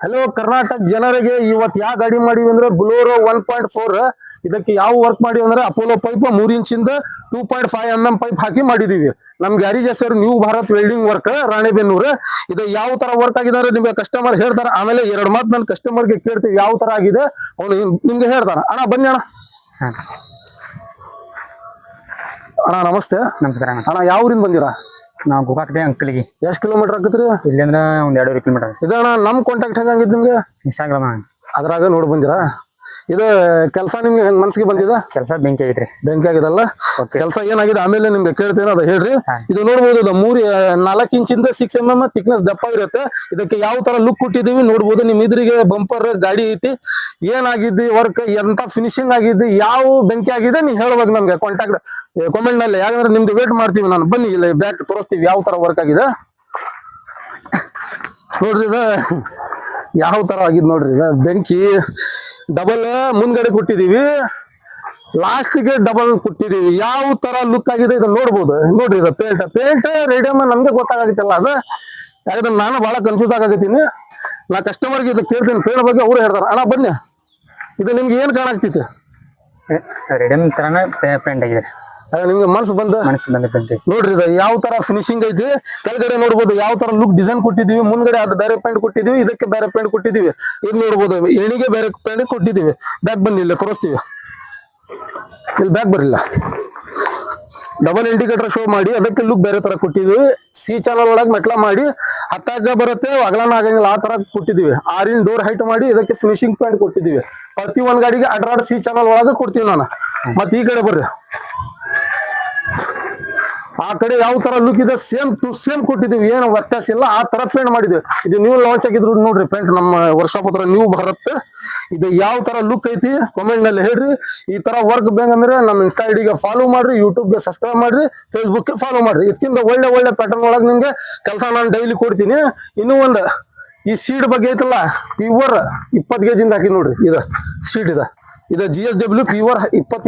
Hello Karnataka ಜನರಿಗೆ ಇವತ್ತು ಯಾವ ಗಾಡಿ ಮಾಡಿವಿ ಅಂದ್ರೆ ಬುಲೋರೋ 1.4 ಇದಕ್ಕೆ ಯಾವ ವರ್ಕ್ ಮಾಡಿವಿ ಅಂದ್ರೆ ಅಪೋಲೋ ಪೈಪ್ 3 ಇಂಚಿಂದ 2.5 mm ಪೈಪ್ ಹಾಕಿ ಮಾಡಿದೀವಿ. ನಮ್ ಗ್ಯಾರೇಜ್ ಹೆಸರು new Bharat welding work Ranebennur. ಇದು ಯಾವ ತರ ವರ್ಕ್ ಆಗಿದೆ ಅಂದ್ರೆ ನಿಮ್ಗೆ ಕಸ್ಟಮರ್ ಹೇಳ್ತಾರೆ. ಆಮೇಲೆ ಎರಡು ಮಾತು ನನ್ನ ಕಸ್ಟಮರ್ಗೆ ಕೇಳ್ತೀವಿ ಯಾವ ತರ ಆಗಿದೆ ಅವನು ನಿಮ್ಗೆ ಹೇಳ್ತಾರ. ಅಣ್ಣ ಬನ್ನಿ ಅಣ್ಣ. ಅಣ್ಣ ನಮಸ್ತೆ. ಅಣ್ಣ ಯಾವ ಊರಿಂದ ಬಂದಿರಾ? ನಾವು ಗೋಕಾಕ್ದೆ ಅಂಕಲ್ಗೆ. ಎಷ್ಟು ಕಿಲೋಮೀಟರ್ ಆಕತ್ರಿ? ಇಲ್ಲಿ ಅಂದ್ರೆ ಒಂದ್ 2.5 ಕಿಲೋಮೀಟರ್. ಇದಣ್ಣ ನಮ್ ಕಾಂಟ್ಯಾಕ್ಟ್ ಹೆಂಗಾಗಿದ್ ನಿಮ್ಗೆ? ಇನ್ಸ್ಟಾಗ್ರಾಮ್ ಅದ್ರಾಗ ನೋಡಿ ಬಂದಿರಾ? ಇದು ಕೆಲಸ ನಿಮ್ಗೆ ಹೆಂಗ್ ಮನ್ಸಿಗೆ ಬಂದಿದೆ? ಕೆಲಸ ಬೆಂಕಿ ಆಗೈತ್ರಿ. ಬೆಂಕಿ ಆಗಿದಲ್ಲ, ಕೆಲಸ ಏನಾಗಿದೆ ಆಮೇಲೆ ನಿಮ್ಗೆ ಕೇಳ್ತೇನೆ, ಅದು ಹೇಳ್ರಿ. ಇದು ನೋಡ್ಬೋದು, ಇದು 4 ಇಂಚಿಂದ 6 mm ಥಿಕ್ನೆಸ್ ದಪ್ಪ ಇರುತ್ತೆ. ಇದಕ್ಕೆ ಯಾವ ತರ ಲುಕ್ ಕೊಟ್ಟಿದೀವಿ ನೋಡ್ಬೋದು. ನಿಮ್ ಇದ್ರಿಗೆ ಬಂಪರ್ ಗಾಡಿ ಐತಿ. ಏನಾಗಿದ್ದಿ ವರ್ಕ್, ಎಂತ ಫಿನಿಶಿಂಗ್ ಆಗಿದ್ದಿ, ಯಾವ ಬೆಂಕಿ ಆಗಿದೆ ನೀವು ಹೇಳ್ಬೇಕು ನಮ್ಗೆ ಕಾಂಟ್ಯಾಕ್ಟ್ ಕಾಮೆಂಟ್ ನಲ್ಲಿ. ಯಾಕಂದ್ರೆ ನಿಮ್ದು ವೇಟ್ ಮಾಡ್ತೀವಿ. ನಾನು ಬನ್ನಿ ಇಲ್ಲಿ ಬ್ಯಾಕ್ ತೋರಿಸ್ತೀವಿ ಯಾವ ತರ ವರ್ಕ್ ಆಗಿದೆ ನೋಡ್ರಿ. ಇದು ಯಾವ ತರ ಆಗಿದ್ ನೋಡ್ರಿ. ಬೆಂಕಿ ಡಬಲ್ ಮುಂದ್ಗಡೆ ಕೊಟ್ಟಿದೀವಿ, ಲಾಸ್ಟ್ ಗೆ ಡಬಲ್ ಕೊಟ್ಟಿದೀವಿ. ಯಾವ ತರ ಲುಕ್ ಆಗಿದೆ ಇದು ನೋಡ್ಬೋದು. ನೋಡ್ರಿ ಇದು ಪೇಂಟ್ ರೇಡಿಯಮ್ ನಮ್ಗೆ ಗೊತ್ತಾಗತ್ತಲ್ಲ. ಅದು ಯಾಕಂದ್ರೆ ನಾನು ಬಹಳ ಕನ್ಫ್ಯೂಸ್ ಆಗತ್ತೀನಿ. ನಾ ಕಸ್ಟಮರ್ಗೆ ಇದು ಕೇಳ್ತೀನಿ ಪೇಂಟ್ ಬಗ್ಗೆ, ಅವ್ರು ಹೇಳ್ತಾರ. ಅಣ್ಣ ಬನ್ನಿ, ಇದು ನಿಮ್ಗೆ ಏನ್ ಕಾಣಾಗ್ತೈತಿ? ರೇಡಿಯಂ ತರನ ಪೇಂಟ್ ಆಗಿದೆ. ನಿಮ್ಗೆ ಮನಸ್ಸು ಬಂದೈತಿ ನೋಡ್ರಿ. ಇದು ಯಾವ ತರ ಫಿನಿಶಿಂಗ್ ಐತಿ. ಕೆಳಗಡೆ ನೋಡ್ಬೋದು ಯಾವ ತರ ಲುಕ್ ಡಿಸೈನ್ ಕೊಟ್ಟಿದೀವಿ. ಮುಂದ್ಗಡೆ ಅದು ಬೇರೆ ಪೇಂಟ್ ಕೊಟ್ಟಿದೀವಿ, ಇದಕ್ಕೆ ಬೇರೆ ಪೇಂಟ್ ಕೊಟ್ಟಿದೀವಿ. ಇದು ನೋಡ್ಬೋದು, ಎಣಿಗೆ ಬೇರೆ ಪೇಂಟ್ ಕೊಟ್ಟಿದೀವಿ. ಬ್ಯಾಕ್ ಬನ್ನಿ, ಇಲ್ಲ ತೋರಿಸ್ತೀವಿ. ಇಲ್ಲಿ ಬ್ಯಾಕ್ ಬರಲಿಲ್ಲ. ಡಬಲ್ ಇಂಡಿಕೇಟರ್ ಶೋ ಮಾಡಿ ಅದಕ್ಕೆ ಲುಕ್ ಬೇರೆ ತರ ಕೊಟ್ಟಿದೀವಿ. ಸಿ ಚಾನಲ್ ಒಳಗೆ ಮೆಟ್ಲ ಮಾಡಿ ಹತ್ತಾಗ ಬರುತ್ತೆ, ಅಗಲನ ಆಗಂಗಿಲ್ಲ ಆ ತರ ಕೊಟ್ಟಿದೀವಿ. 6 ಇಂಚ್ ಡೋರ್ ಹೈಟ್ ಮಾಡಿ ಇದಕ್ಕೆ ಫಿನಿಶಿಂಗ್ ಪೇಂಟ್ ಕೊಟ್ಟಿದೀವಿ. ಪ್ರತಿ ಒಂದ್ ಗಾಡಿಗೆ ಅಡ್ರಾಡ್ ಸಿ ಚಾನಲ್ ಒಳಗೆ ಕೊಡ್ತೀವಿ ನಾನು. ಮತ್ತೆ ಈ ಕಡೆ ಬರ್ರಿ, ಆ ಕಡೆ ಯಾವ ತರ ಲುಕ್ ಇದೆ ಸೇಮ್ ಟು ಸೇಮ್ ಕೊಟ್ಟಿದೀವಿ. ಏನು ವ್ಯತ್ಯಾಸ ಇಲ್ಲ, ಆ ತರ ಪೇಂಟ್ ಮಾಡಿದ್ವಿ. ಇದು ನ್ಯೂ ಲಾಂಚ್ ಆಗಿದ್ರು ನೋಡ್ರಿ ಪೇಂಟ್, ನಮ್ಮ ವರ್ಕ್ಶಾಪ್ ಹತ್ರ ನ್ಯೂ ಭಾರತ್. ಇದು ಯಾವ ತರ ಲುಕ್ ಐತಿ ಕಾಮೆಂಟ್ ನಲ್ಲಿ ಹೇಳ್ರಿ. ಈ ತರ ವರ್ಕ್ ಬೇಕಂದ್ರೆ ನಮ್ಮ ಇನ್ಸ್ಟಾ ಐಡಿಗೆ ಫಾಲೋ ಮಾಡ್ರಿ, ಯೂಟ್ಯೂಬ್ಗೆ ಸಬ್ಸ್ಕ್ರೈಬ್ ಮಾಡ್ರಿ, ಫೇಸ್ಬುಕ್ ಫಾಲೋ ಮಾಡ್ರಿ. ಇದಕ್ಕಿಂತ ಒಳ್ಳೆ ಪ್ಯಾಟರ್ನ್ ಒಳಗೆ ನಿಮ್ಗೆ ಕೆಲಸ ನಾನು ಡೈಲಿ ಕೊಡ್ತೀನಿ. ಇನ್ನೂ ಒಂದು ಈ ಸೀಡ್ ಬಗ್ಗೆ ಐತಲ್ಲ, ಪ್ಯೂರ್ 20 ಕೆಜಿಂದ ಹಾಕಿ ನೋಡ್ರಿ. ಇದು ಸೀಡ್ ಇದು GSW ಪ್ಯೂರ್ 20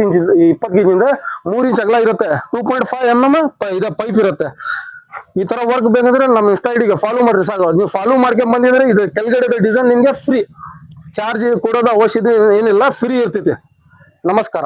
ಕೆಜಿಂದ 3 ಇಂಚ್ ಅಗಲ ಇರುತ್ತೆ. 2.5 mm ಇದು ಪೈಪ್ ಇರುತ್ತೆ. ಈ ತರ ವರ್ಕ್ ಬೇಕಂದ್ರೆ ನಮ್ಮ ಇನ್ಸ್ಟಾ ಐಡಿಗೆ ಫಾಲೋ ಮಾಡ್ರಿ ಸಾಕು. ನೀವು ಫಾಲೋ ಮಾಡ್ಕೊಂಡ್ ಬಂದಿದ್ರೆ ಇದು ಕೆಳಗಡೆ ಡಿಸೈನ್ ನಿಮ್ಗೆ ಫ್ರೀ. ಚಾರ್ಜ್ ಕೊಡೋದು ಅವಶ್ಯಕತೆ ಏನಿಲ್ಲ, ಫ್ರೀ ಇರ್ತೈತಿ. ನಮಸ್ಕಾರ.